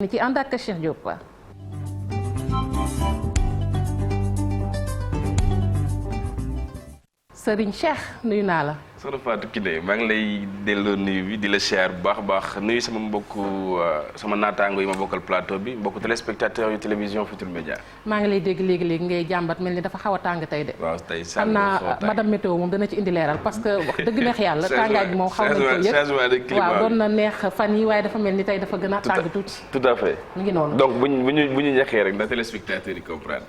ni ci ànd ak Cheikh Diop. Serigne Cheikh nuyu naa la. soxna Fatou Kiné maa ngi lay delloo nuyu bi di la siyaar bu baax a baax nuyu sama mbokku sama naataango yi ma bokkal plateau bi mbokku téléspectateur yu télévision Futurs Médias. maa ngi lay dégg léegi ngay jàmbat mel ni dafa xaw a tàng tey de. waaw tey xam naa madame météo moom dana ci indi leeral parce que wax dëgg neex yàlla. tàngaay bi moom xaw nañ ko yëg changement de climat waaw doon na neex fan yi waaye dafa mel ni tey dafa gën a tàng tuuti. tout à fait mu ngi noonu donc bu ñu ñaxee rek na téléspectateur yi comprendre.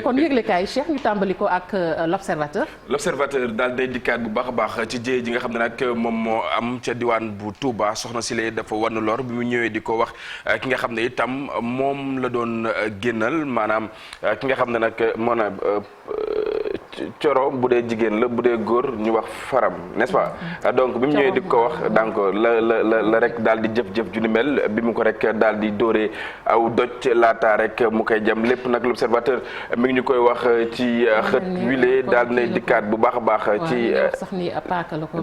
kon yëglekaay Cheikh ñu tàmbali ko ak l'observateur. l'observateur daal day dikkaat bu baax a baax ci jëye ji nga xam ne nag moom moo am ca diwaan bu Touba soxna si lee dafa wan lor bi mu ñëwee di ko wax ki nga xam ne itam moom la doon génnal maanaam ki nga xam ne nag moo na coro bu dee jigéen la bu dee góor ñu wax faram n'est-ce pas donc bi mu ñëwee di ko wax donc la rek daal di jëf-jëf ju ni mel bi mu ko rek daal di dóoree aw doj laata rek mu koy jam lépp nag l'observateur mi ngi ñu koy wax ci xët wile daal di dikkaat bu baax a baax ci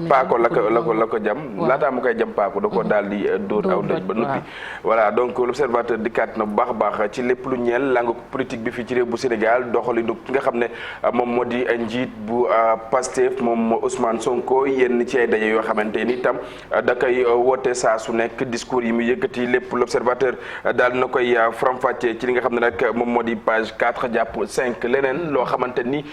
paako la ko jam laataa mu koy jam paako da ko daal di dóor aw doj ba nuppi voilà donc l'observateur dikkaat na bu baax a baax ci lépp lu ñeel langue politique bi fii ci réew bu Sénégal doxalinu ki nga xam ne moom moo di njiit bu Pastef moom Ousmane Sonko yenn ci ay daje yoo xamante ni itam da koy woote saa su nekk discours yi mu yëkkati lépp l'observateur daal na koy faram-fàccee ci li nga xam ne nag moom moo di page 4 jàpp 5 leneen loo xamante ni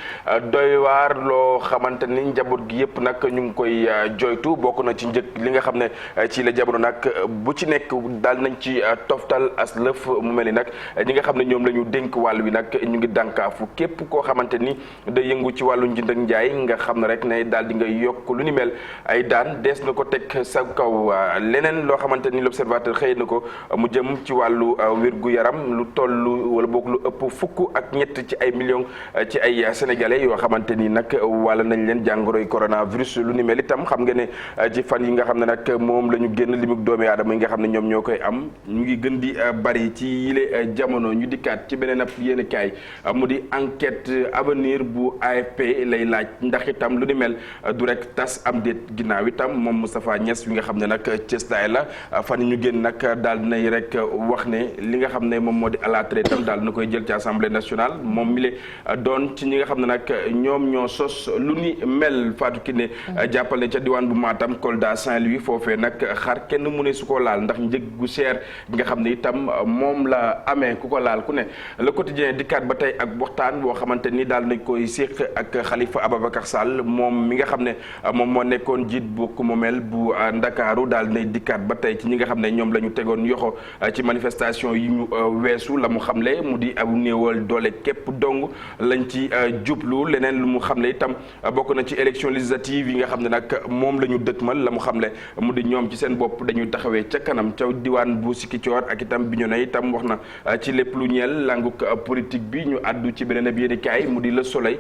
doy waar loo xamante ni njaboot gi yëpp nag ñu ngi koy joytu bokk na ci njëkk li nga xam ne ci la jamono nag bu ci nekk daal nañ ci toftal as lëf mu mel ni nag ñi nga xam ne ñoom la ñu dénk wàll wi nag ñu ngi dànkaafu képp koo xamante ni da yëngu ci wàllu njënd ak njaay nga xam ne rek ne daal di nga yokk lu ni mel ay daan dees na ko teg sa kaw leneen loo xamante ni l'observateur xëy na ko mu jëm ci wàllu wér-gu-yaram lu tollu wala boog lu ëpp fukk ak ñett ci ay millions ci ay sénégalais yoo xamante ni nag wala nañ leen jàngoroy coronavirus lu ni mel itam xam nga ne ci fan yi nga xam ne nag moom la ñu génn limuk doomi aadama yi nga xam ne ñoom ñoo koy am ñu ngi gën di bari ci yile jamono ñu dikkaat ci beneen ab yéen kaay mu di enquête avenir bu AFP lay laaj ndax itam lu ni mel du rek tas am déet ginnaaw itam moom Moustapha Niass wi nga xam ne nag cëslaay la fan yi ñu génn nag daal dinay rek wax ne li nga xam ne moom moo di à la traite itam daal na koy jël ci assemblée nationale moom mi le doon ci ñi nga xam ne nag ñoom ñoo sos lu ni mel Fatou Kiné jàppale ca diwaan bu Matam Kolda Saint-Louis foofee nag xar kenn mu ne su ko laal ndax njëg gu cher nga xam ne itam moom la amee ku ko laal ku ne le quotidien dikkaat ba tey ak waxtaan boo xamante ni daal nañ koy séq ak Khalifa Ababacar Sall moom mi nga xam ne moom moo nekkoon jiit bu moomeel bu Ndakaaru daal nay dikkaat ba tey ci ñi nga xam ne ñoom la ñu tegoon yoxo ci manifestation yi ñu weesu la mu xamle mu di aw néewal doole képp dong lañ ci jublu leneen lu mu xamle itam bokk na ci élection législative yi nga xam ne nag moom la ñu dëkkmal la mu xamle mu di ñoom ci seen bopp dañuy taxawee ca kanam ca diwaan bu Sikicoor ak itam Bignona itam wax na ci lépp lu ñeel languk politique bi ñu àddu ci beneen ab yéenekaay mu di Le Soleil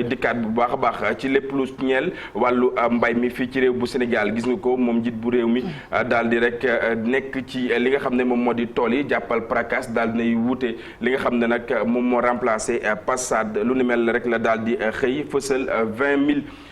dikkaat bu baax a baax ci lépp lu ñeel wàllu mbay mi fii ci réew bu Sénégal gis nga ko moom njiit bu réew mi daal di rek nekk ci li nga xam ne moom moo di tool yi jàppal PRACAS daal di nay wuute li nga xam ne nag moom moo remplacé Passad lu ni mel rek la daal di xëy fësal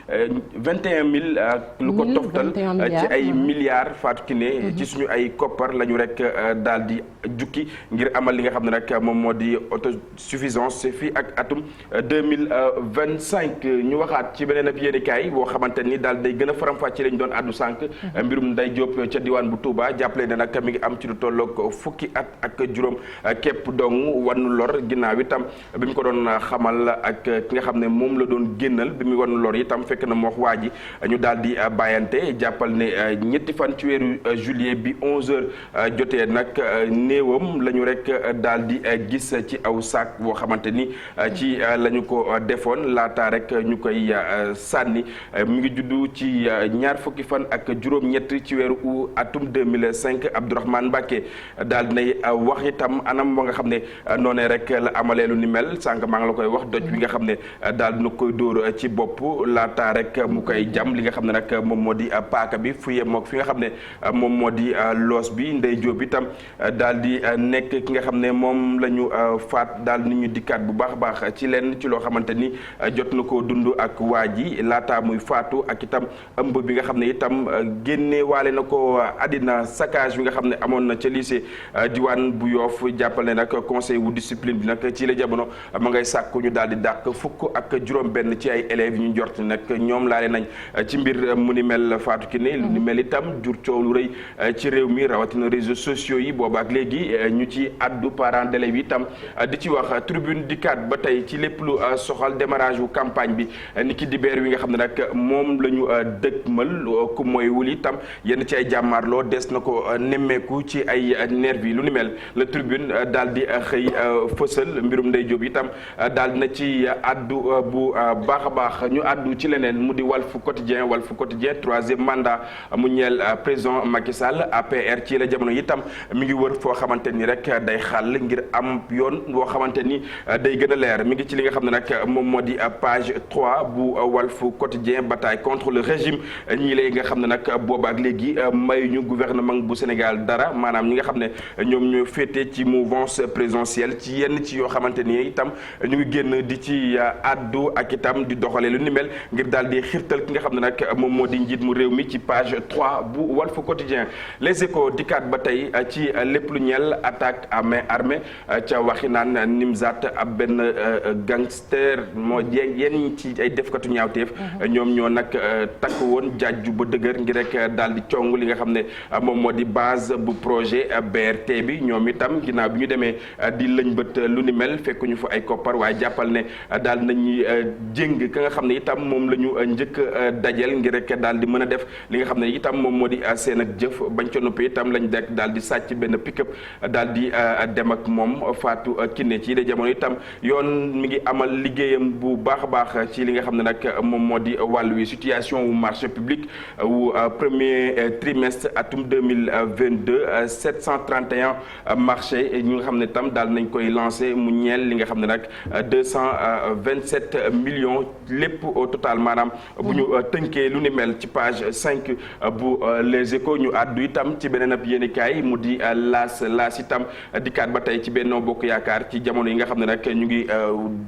21 000 lu ko toftal ci ay milliards Fatou Kiné ci suñu ay koppar la ñu rek daal di jukki ngir amal li nga xam ne rek moom moo di autosuffisance fii ak atum 2025 ñu waxaat ci beneen ab yéenekaay boo xamante ni daal day gën a faram-fàcce lañ doon àddu sànq mbirum Ndeye Diop ca diwaan bu Touba jàppale ne nag mi ngi am ci lu tolloog fukki at ak juróom képp dong wannu lor ginnaaw itam bi mu ko doon xamal ak ki nga xam ne moom la doon génnal bi mu wannu lor itam fekk na moo waa ji ñu daal di bàyyante jàppal ne ñetti fan ci weeru juillet bi 11h jotee nag néewam la ñu rek daal di gis ci aw sac boo xamante ni ci la ñu ko defoon laata rek ñu koy sànni mu ngi juddu ci ñaar fukki fan ak juróom-ñett ci weeru août atum 2005 Abdourahmane Mbacké daal di nay wax itam anam ba nga xam ne noonee rek la amalee lu ni mel sànq maa ngi la koy wax doj wi nga xam ne daal dina koy dóor ci bopp laata laata rek mu koy jam li nga xam ne nag moom moo di paaka bi fu yem mook fi nga xam ne moom moo di loos bi Ndeye Diop itam daal di nekk ki nga xam ne moom la ñu faat daal ni ñu dikkaat bu baax a baax ci lenn ci loo xamante ni jot na koo dund ak waa ji laata muy faatu ak itam ëmb bi nga xam ne itam génne waale na ko àddina saccage bi nga xam ne amoon na ca lycée diwaan bu Yoff jàppal ne nag conseil wu discipline bi nag ci la jamono ma ngay sàkku ñu daal di dàq fukk ak juróom-benn ci ay élèves yi ñu jort nag ñoom laale nañ ci mbir mu ni mel Fatou Kiné lu ni mel itam jur coow lu rëy ci réew mi rawatina réseaux sociaux yi booba ak léegi ñu ci addu parents d'élèves yi itam di ci wax tribune dikkaat ba tey ci lépp lu soxal démarrage wu campagne bi ni ki dibeer wi nga xam ne nag moom la ñu dëgmal ku mooy wul itam yenn ci ay jàmmaarloo des na ko nemmeeku ci ay nervi yi lu ni mel la tribune daal di xëy fësal mbirum Ndeye Diop itam daal na ci addu bu baax a baax ñu addu ci leneen mu di Walf Quotidien troisième mandat mu ñeel président Macky Sall APR ci la jamono itam mi ngi wër foo xamante ni rek day xàll ngir am yoon boo xamante ni day gën a leer mi ngi ci li nga xam ne nag moom moo di page 3 bu Walf Quotidien bataille contre le régime ñii lay nga xam ne nag booba ak léegi mayuñu gouvernement bu Sénégal dara maanaam ñi nga xam ne ñoom ñoo féete ci mouvance présidentielle ci yenn ci yoo xamante ni itam ñu ngi génn di ci addu ak itam di doxalee lu ni mel ngir daal di xirtal ki nga xam ne nag moom moo di njiit mu réew mi ci page 3 bu Walf Quotidien Les Échos dikkaat ba tey ci lépp lu ñeel attaque à main armée ca waxi naan Nimzat ab benn gangster moo yenn ci ay defkatu ñaawteef ñoom ñoo nag takk woon jaaju ba dëgër ngir rek daal di cong li nga xam ne moom moo di base bu projet BRT bi ñoom itam ginnaaw bi ñu demee di lëñbët lu ni mel fekkuñu fa ay koppar waaye jàppal ne daal nañuy jéng ka nga xam ne itam moom la ñu njëkk dajel ngir rek daal di mën a def li nga xam ne itam moom moo di seen ak jëf bañ ca noppi itam lañ dekk daal di sàcc benn pick-up daal di dem ak moom Fatou Kiné ci de jamono itam yoon mi ngi amal liggéeyam bu baax a baax ci li nga xam ne nag moom moo di wàllu wi situation wu marché public wu premier trimestre atum 2022 731 marché ñi nga xam ne itam daal nañ koy lancé mu ñeel li nga xam ne nag 227 millions lépp au total maanaam bu ñu tënkee lu ni mel ci page 5 bu Les Échos ñu àddu itam ci beneen ab yéenekaay mu di laas itam dikkaat ba tey ci Benno Bokk Yaakaar ci jamono yi nga xam ne nag ñu ngi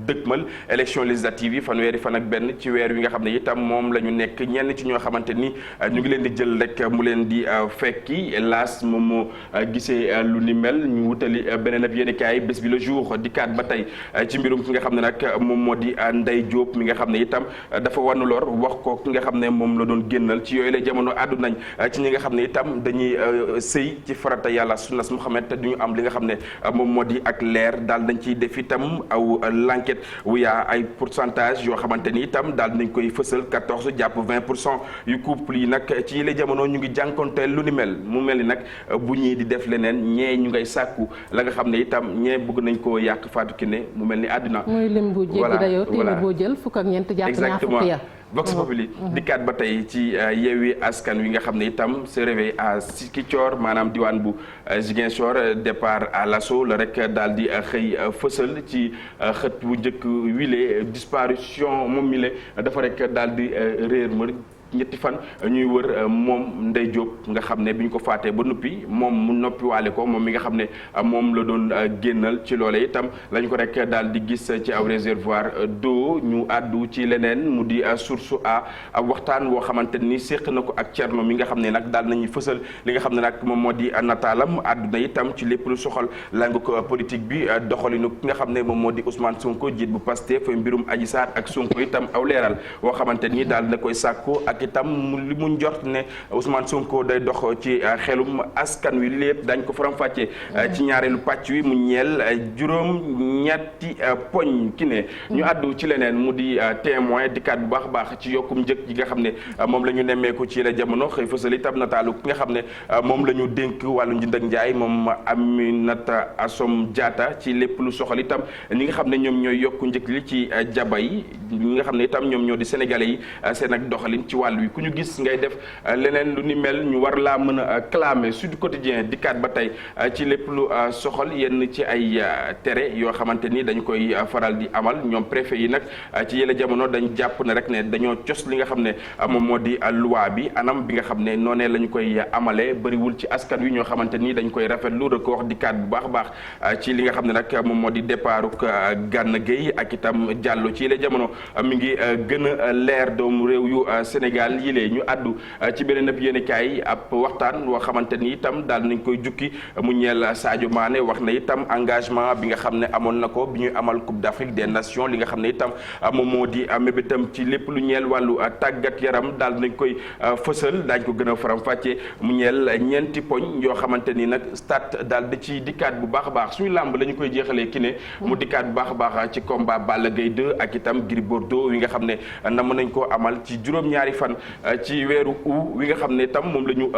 dëkkmal élection législative yi fanweeri fan ak benn ci weer wi nga xam ne itam moom la ñu nekk ñenn ci ñoo xamante ni ñu ngi leen di jël rek mu leen di fekki laas moom moo gisee lu ni mel ñu wutali beneen ab yéenekaay bés bi le jour dikkaat ba tey ci mbirum ki nga xam ne nag moom moo di Ndeye Diop mi nga xam ne itam dafa wanu lor wax ko ki nga xam ne moom la doon génnal ci yooyu la jamono àddu nañ ci ñi nga xam ne itam dañuy sëy ci farata yàlla sunnas Muhammad te duñu am li nga xam ne moom moo di ak leer daal dañ ciy def itam aw l'enquête wu yaa ay pourcentage yoo xamante ni itam daal nañ koy fësal 14 jàpp 20% yu couple yi nag ci la jamono ñu ngi jànkonteel lu ni mel mu mel ni nag bu ñii di def leneen ñee ñu ngay sàkku la nga xam ne itam ñee bëgg nañ koo yàq Fatou Kiné mu mel ni àdduna muy lim bu jéggi dayoo téeméer boo jël fukk ak ñeent jàpp ñaar fukk ya Vox Populi dikkaat ba tey ci Yewwi Askan Wi nga xam ne itam se réveille à Ziguinchor maanaam diwaan bu Ziguinchor départ à l'assaut la rek daal di xëy fësal ci xët bu njëkk wile disparition moom mi le dafa rek daal di réer ma ñetti fan ñuy wër moom Ndeye Diop nga xam ne bi ñu ko faatee ba noppi moom mu noppi waale ko moom mi nga xam ne moom la doon génnal ci loole itam lañ ko rek daal di gis ci aw réservoir d'eau ñu àddu ci leneen mu di source a waxtaan woo xamante ni séq na ko ak Thierno mi nga xam ne nag daal nañuy fësal li nga xam ne nag moom moo di nataalam àdduna itam ci lépp lu soxal langue ko politique bi doxalinu ki nga xam ne moom moo di Ousmane Sonko jiit bu Pastef mbirum Adji Sarr ak Sonko itam aw leeral woo xamante ni daal na koy sàkku ak itam li mu njort ne Ousmane Sonko day dox ci xelum askan wi lépp dañ ko faram-fàccee ci ñaareelu pàcc wi mu ñeel juróom-ñetti poñ ki ne ñu àddu ci leneen mu di témoin dikkaat bu baax a baax ci yokkum njëkk ji nga xam ne moom la ñu nemmeeku ci la jamono xëy fësal itam nataalu ki nga xam ne moom la ñu dénk wàllu njënd ak njaay moom Aminata Assome Diatta ci lépp lu soxal itam ñi nga xam ne ñoom ñooy yokku njëkk li ci jaba yi ñi nga xam ne itam ñoom ñoo di sénégalais yi seen ak doxalin ci wàllu wàll wi ku ñu gis ngay def leneen lu ni mel ñu war laa mën a clamer. Sud Quotidien dikkaat ba tey ci lépp lu soxal yenn ci ay tere yoo xamante ni dañ koy faral di amal ñoom préfet yi nag ci yële jamono dañ jàpp ne rek ne dañoo cos li nga xam ne moom moo di loi bi anam bi nga xam ne noonee la ñu koy amalee bëriwul ci askan wi ñoo xamante ni dañ koy rafetlu rek wax dikkaat bu baax a baax ci li nga xam ne nag moom moo di départuk Gana Gueye ak itam Diallo ci yële jamono mi ngi gën a leer doomu réew yu Sénégal yi lee ñu àddu ci beneen ab yéenekaay ab waxtaan woo xamante ni itam daal nañ koy jukki mu ñeel Sadio Mané wax na itam engagement bi nga xam ne amoon na ko bi ñuy amal Coupe d'Afrique des Nations li nga xam ne itam moom moo di mébétam ci lépp lu ñeel wàllu tàggat yaram daal nañ koy fësal daañ ko gën a faram-fàccee mu ñeel ñeenti poñ yoo xamante ni nag stade daal da ci dikkaat bu baax a baax suñu làmb la ñu koy jeexalee ki ne mu dikkaat bu baax a baax ci combat Balla Gaye 2 ak itam Gris Bordeaux wi nga xam ne nam nañ koo amal ci juróom-ñaari fan ci weeru août wi nga xam ne itam moom la ñu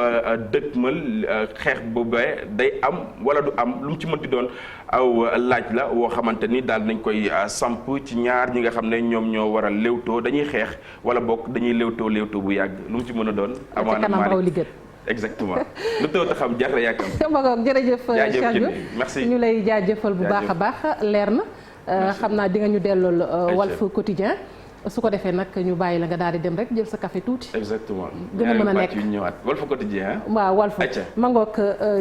dëkkmal xeex boobee day am wala du am lu mu ci mënti doon aw laaj la woo xamante ni daal nañ koy samp ci ñaar ñi nga xam ne ñoom ñoo war a léewtoo dañuy xeex wala bokk dañuy léewtoo bu yàgg lu mu ci mën a doon amaana Malick exactement lu taw taxam jar na yaakaar. ma ngoog jërëjëf Sadio merci ñu lay jaajëfal bu baax a baax leer na xam naa di nga ñu dellool Walf Quotidien su ko defee nag ñu bàyyi la nga daal di dem rek jël sa café tuuti. exactement gën a mën a nekk ñëwaat Walf Quotidien waaw Walf ma ngoog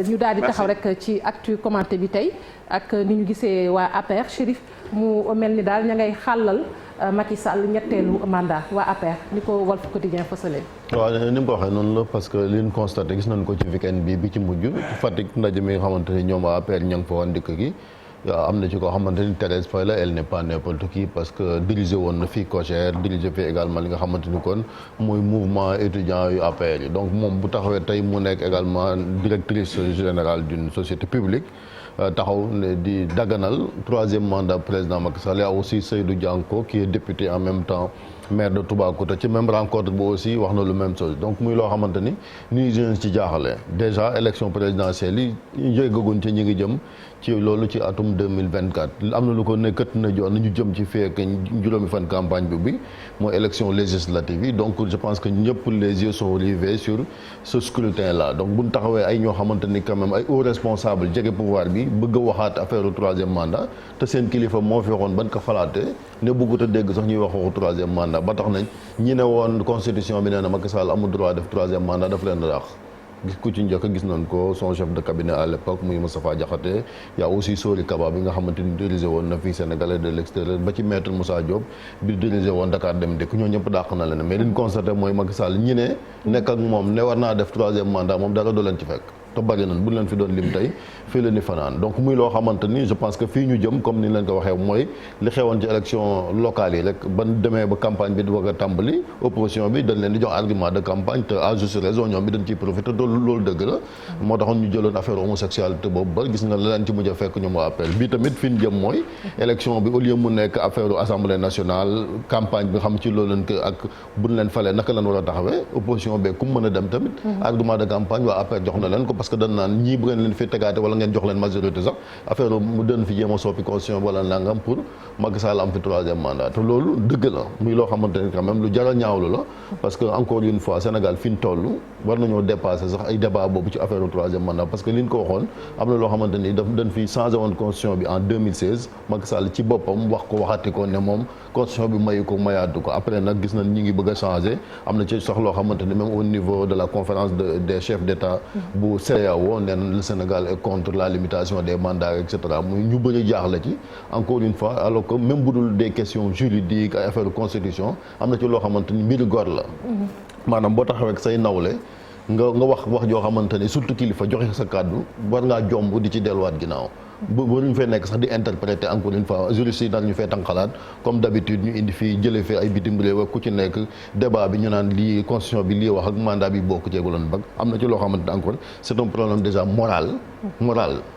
ñu daal di taxaw rek ci actu commenté bi tey ak ni ñu gisee waa APR Chérif mu mel ni daal ña ngay xàllal Macky Sall ñetteelu mandat waa APR ni ko Walf Quotidien fësalee. waaw ni mu ko waxee noonu la parce que li ñu constaté gis nañ ko ci weekend bi ci mujj Fatick ndaje mi nga xamante ni ñoom waa APR ña ngi fa woon dikk gi waaw am na ci koo xamante ni Thérèse Faye la elle n'est pas n'importe qui parce que dirigé woon na fii COJER dirigé fii également li nga xamante ni kon mooy mouvement étudiant yu APR yi donc moom bu taxawee tey mu nekk également directrice générale d'une société publique taxaw ne di daganal troisième mandat président Macky Sall. Il y a aussi Seydou Dianko qui est député en même temps maire de Toubacouta ci même rencontre bi aussi wax na lu même chose donc muy loo xamante ni nii jeunes ci jaaxale déjà élection présidentielle yi yëggaguñ ci ñi ngi jëm ci loolu ci atum 2024 am na lu ko ne kët na joon nañu jëm ci fekk juróomi fan campagne bi mooy élection législative yi donc je pense que ñëpp les yeux sont rivés sur ce scrutin là donc buñ taxawee ay ñoo xamante ni quand même ay hauts responsables jege pouvoir bi bëgg a waxaat affaire u troisième mandat te seen kilifa moo fi waxoon ban ko falaatee ne bëggut a dégg sax ñuy wax waxu troisième mandat ba tax nañ ñi ne woon constitution bi nee na Macky Sall amul droit def troisième mandat daf leen dàq gis ku ci njëkk gis nañ ko son chef de cabinet à l'époque muy Moustapha Diakhaté y a aussi Sori Kaba bi nga xamante ni dirigé woon na fii Sénégalais de l'extérieur ba ci maître Moussa Diop bi dirigé woon Dakar Dem Dikk ñoo ñëpp dàq na leen mais liñ constaté mooy Macky Sall ñi ne nekk ak moom ne war naa def troisième mandat moom dara du leen ci fekk te bari nañ bu leen fi doon lim tey fii la ni fanaan donc muy loo xamante ni je pense que fii ñu jëm comme ni leen ko waxee mooy li xewoon ci élection locale yi rek ban demee ba campagne bi di bëgg a tàmbali opposition bi dañ leen di jox argument de campagne te à juste raison ñoom bi dañ ciy profité te loolu dëgg la moo taxoon ñu jëloon affaire homosexualité boobu ba gis nga la leen ci mujj a fekk ñoom waa appel bii tamit fi ñu jëm mooy élection bi au lieu mu nekk affaire assemblée nationale campagne bi xam ci loolu leen ko ak buñ leen falee naka lañ war a taxawee opposition bi ku mën a dem tamit argument de campagne waa appel jox na leen ko parce que dañ naan ñii bu ngeen leen fi tegaate wala ngeen jox leen majorité sax affaire mu dën fi jéem a soppi constitution wala nangam pour Macky Sall am fi troisième mandat te loolu dëgg la muy loo xamante ni quand même lu jar a ñaawlu la parce que encore une fois Sénégal fi ñu toll war nañoo dépasser sax ay débat boobu ci affaire troisième mandat parce que li ñu ko waxoon am na loo xamante ni daf dañ fi changé woon constitution bi en 2016 Macky Sall ci boppam wax ko waxati ko ne moom constitution bi mayu ko mayaatu ko après nag gis nañ ñi ngi bëgg a changé am na ci sax loo xamante ni même au niveau de la conférence des chefs d'État bu CEDEAO nee na le Sénégal est contre la limitation des mandats et cetera muy ñu bëri jaaxle ci encore une fois alors que même bu dul des questions juridiques ay affaire constitution am na ci loo xamante ni mbiri góor la maanaam boo taxawee ak say nawle nga wax joo xamante ni surtout kilifa joxe sa kàddu war ngaa jomb di ci delluwaat ginnaaw waruñu fee nekk sax di interpréter encore une fois juristes yi ñu fee tànqalaat comme d'habitude ñu indi fii jëlee fii ay bitim réew ku ci nekk débat bi ñu naan lii constitution bi lii wax ak mandat bi bokk ceeguloon bag am na ci loo xamante ne encore c'est un problème déjà moral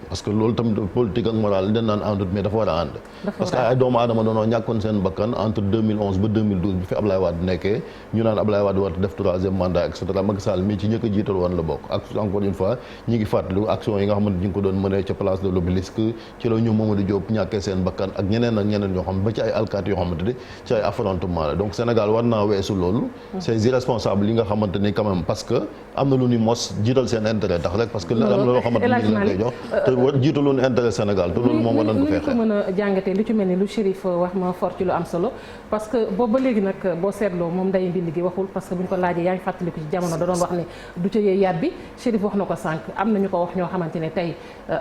parce que loolu tamit politique ak moral dañ naan àndut mais dafa war a ànd parce que ay doomu aadama doonoo ñàkkoon seen bakkan entre 2011 ba 2012 bi fi Ablaye Wade nekkee ñu naan Ablaye Wade war def troisième mandat et cetera Macky Sall mii ci njëkk a jiital woon la bokk ak encore une fois ñi ngi fàttali action yi nga xamante ñi ngi ko doon mënee ca place de l'Obélisque Rufisque ci la ñu Mamadou Diop ñàkkee seen bakkan ak ñeneen ñoo xam ba ci ay alkaati yoo xamante ni ci ay affrontement la donc Sénégal war naa weesu loolu ces irresponsables yi nga xamante ni quand même parce que am na lu ñu mos jiital seen intérêt tax rek parce que am na loo xamante ni ñu leen koy jox te war jiitaloon intérêt Sénégal te loolu moom war nañ ko fexe mën a jàngatee lu ci mel ni lu Chérif wax ma fort ci lu am solo parce que boobu ba léegi nag boo seetloo moom nday mbind gi waxul parce que bu ñu ko laajee yaa ngi fàttaliku ci jamono da doon wax ne du ca yee yat bi Chérif wax na ko sànq am na ñu ko wax ñoo xamante ne tey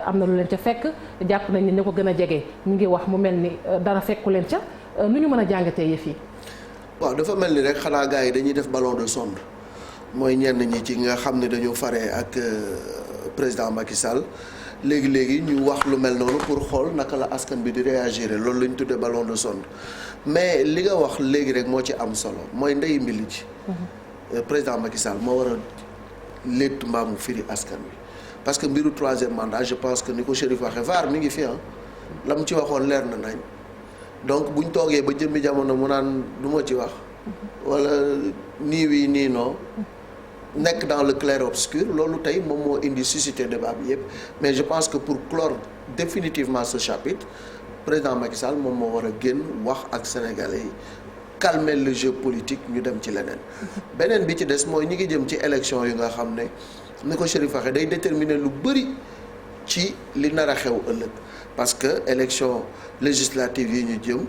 am na lu leen ca fekk jàpp nañ ne ñu ko gën a jege ñu ngi wax mu mel ni dara fekku leen ca nu ñu mën a jàngatee yëf yi. waaw dafa mel ni rek xanaa gars yi dañuy def ballon de sonde mooy ñenn ñi ci nga xam ne dañu fare ak président Macky Sall léegi ñu wax lu mel noonu pour xool naka la askan bi di réagir loolu la ñu tuddee ballon de sonde mais li nga wax léegi rek moo ci am solo mooy ndeyu mbili ji. président Macky Sall moo war a létt mbaamu firi askan wi parce que mbiru troisième mandat je pense que ni ko Chérif waxee VAR mi ngi fi la mu ci waxoon leer na nañ donc buñ toogee ba jëmmi jamono mu naan du ma ci wax wala nii wii nii non nekk dans le clair obscur loolu tey moom moo indi suscité débat bi yëpp mais je pense que pour clore définitivement ce chapitre président Macky Sall moom moo war a génn wax ak sénégalais yi calmer le jeu politique ñu dem ci leneen beneen bi ci des mooy ñi ngi jëm ci élection yu nga xam ne ni ko Chérif waxee day déterminer lu bëri ci li nar a xew ëllëg parce que élection législative yi ñu jëm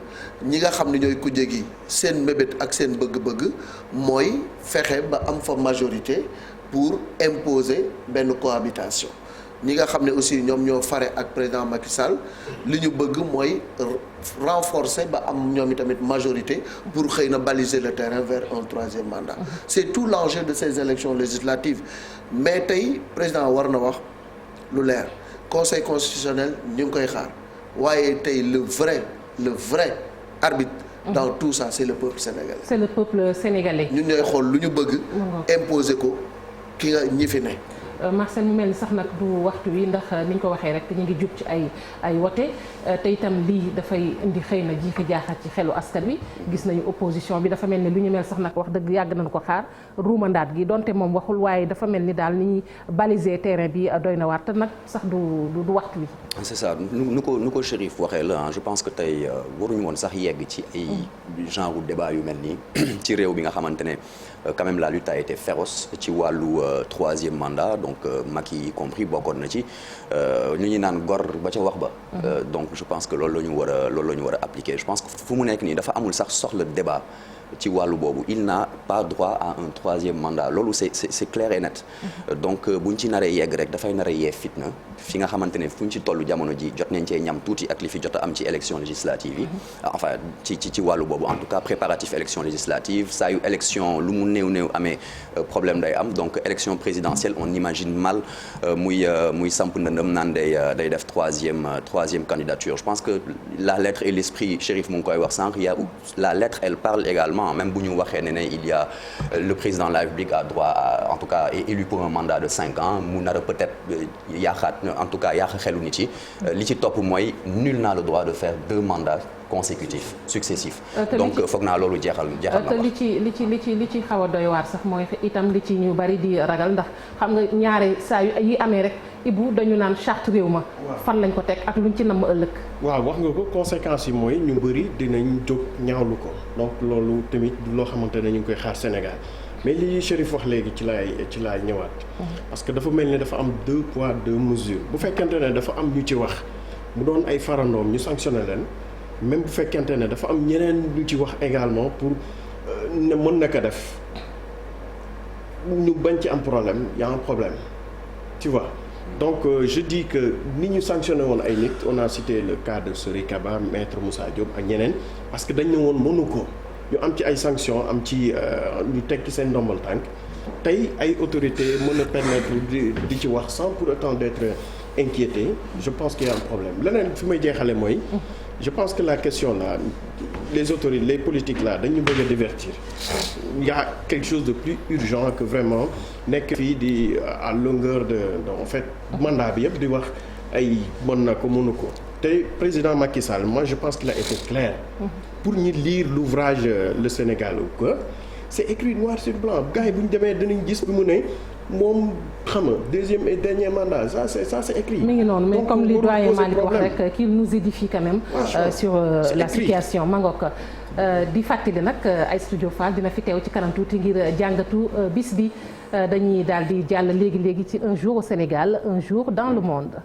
ñi nga xam ne ñooy kujje gi seen mébét ak seen bëgg-bëgg mooy fexe ba am fa majorité pour imposer benn cohabitation ñi nga xam ne aussi ñoom ñoo fare ak président Macky Sall li ñu bëgg mooy renforcer ba am ñoom itamit majorité pour xëy na baliser le terrain vers un troisième mandat c'est tout l'enjeu de ces élections législatives mais tey président war na wax lu leer conseil constitutionnel ñu ngi koy xaar waaye tey le vrai arbitre dans tout ça c'est le peuple sénégalais. C'est le peuple sénégalais. ñun ñooy xool lu ñu bëgg. imposer ko ki nga ñi fi ne. Marcel mu mel ni sax nag du waxtu wi ndax ni ñu ko waxee rek ñu ngi jub ci ay wote te itam lii dafay indi xëy na jiixi jaaxal ci xelu askan wi gis nañu opposition bi dafa mel ni lu ñu mel sax nag wax dëgg yàgg nañu ko xaar ruumandaat gi donte moom waxul waaye dafa mel ni daal ni ñuy baliser terrain bi doy na waar te nag sax du waxtu wi. c'est ça nu ko Chérif waxee la je pense que tey waruñu woon sax yegg ci ay genre débat yu mel nii ci réew bi nga xamante ne quand même la lutte a été féroce ci wàllu troisième mandat donc Macky y compris bokkoon na ci ñu ñuy naan gor ba ca wax ba donc je pense que loolu la ñu war a appliquer je pense que fu mu nekk nii dafa amul sax soxla débat ci wàllu boobu il n'a pas droit à un troisième mandat loolu c'est clair et net donc buñ ci naree yegg rek dafay naree yee fitna fi nga xamante ne fu ñu ci tollu jamono ji jot nañ cee ñam tuuti ak li fi jot a am ci élection législative yi enfin ci wàllu boobu en tout cas préparatif élection législative saa yu élection lu mu néew amee problème day am donc élection présidentielle on imagine mal muy samp ndëndëm naan day def troisième candidature je pense que la lettre et l'esprit Chérif mu ngi koy wax sànq la lettre elle parle également même bu ñu waxee ne il y a le président de la République a droit à en tout cas est élu pour un mandat de 5 ans mu nar a peut-être yaaxaat en tout cas yaaxa xelu nit yi li ci topp mooy nul n'a le droit de faire 2 mandats consécutifs successifs donc foog naa loolu jeexal na li ci xaw a doy waar sax mooy itam li ci ñu bari di ragal ndax xam nga ñaare saa yu yi amee rek Ibou dañu naan charte réew ma fan lañ ko teg ak luñ ci namm ëllëg waaw wax nga ko conséquences yi mooy ñu bëri dinañ jóg ñaawlu ko donc loolu tamit du loo xamante ne ñu ngi koy xaar Sénégal mais li Chérif wax léegi ci laay ñëwaat parce que dafa mel ni dafa am 2 poids 2 mesures bu fekkente ne dafa am ñu ci wax mu doon ay farandoom ñu sanctionné leen même bu fekkente ne dafa am ñeneen ñu ci wax également pour ne mën na ko def ñu bañ ci am problème y a un problème tu vois donc je dis que ni ñu sanctionné woon ay nit on a cité le cas de Sori Kaba maître Moussa Diop ak ñeneen parce que dañ ne woon mënu ko ñu am ci ay sanctions am ci ñu teg ci seen ndombal tànk tey ay autorités mën a permettre di ci wax sans pour autant d'être inquiété je pense qu'il y a un problème leneen fi may jeexale mooy je pense que la question là les autorités les politiques là dañu bëgg a divertir il y a quelque chose de plus urgent que vraiment nekk fii di à longueur de en fait mandat bi yëpp di wax ay mën na ko mënu ko te président Macky Sall moi je pense qu'il a été clair pour ñi lire l'ouvrage Le Sénégal ou quoi c'est écrit noir sur blanc gars yi bu ñu demee dinañ gis bi mu ne moom xam nga deuxième et dernier mandat ça c'est écrit. mi ngi noonu mais donc comme li doyen poser Malick wax problème. rek qu'il nous édifie quand même sur la écrit. situation Mangok di fàttali nag ay studio Fall dina fi teew ci kanam tuuti ngir jàngatu bis bi dañuy daal di jàll léegi ci un jour au Sénégal un jour dans le monde.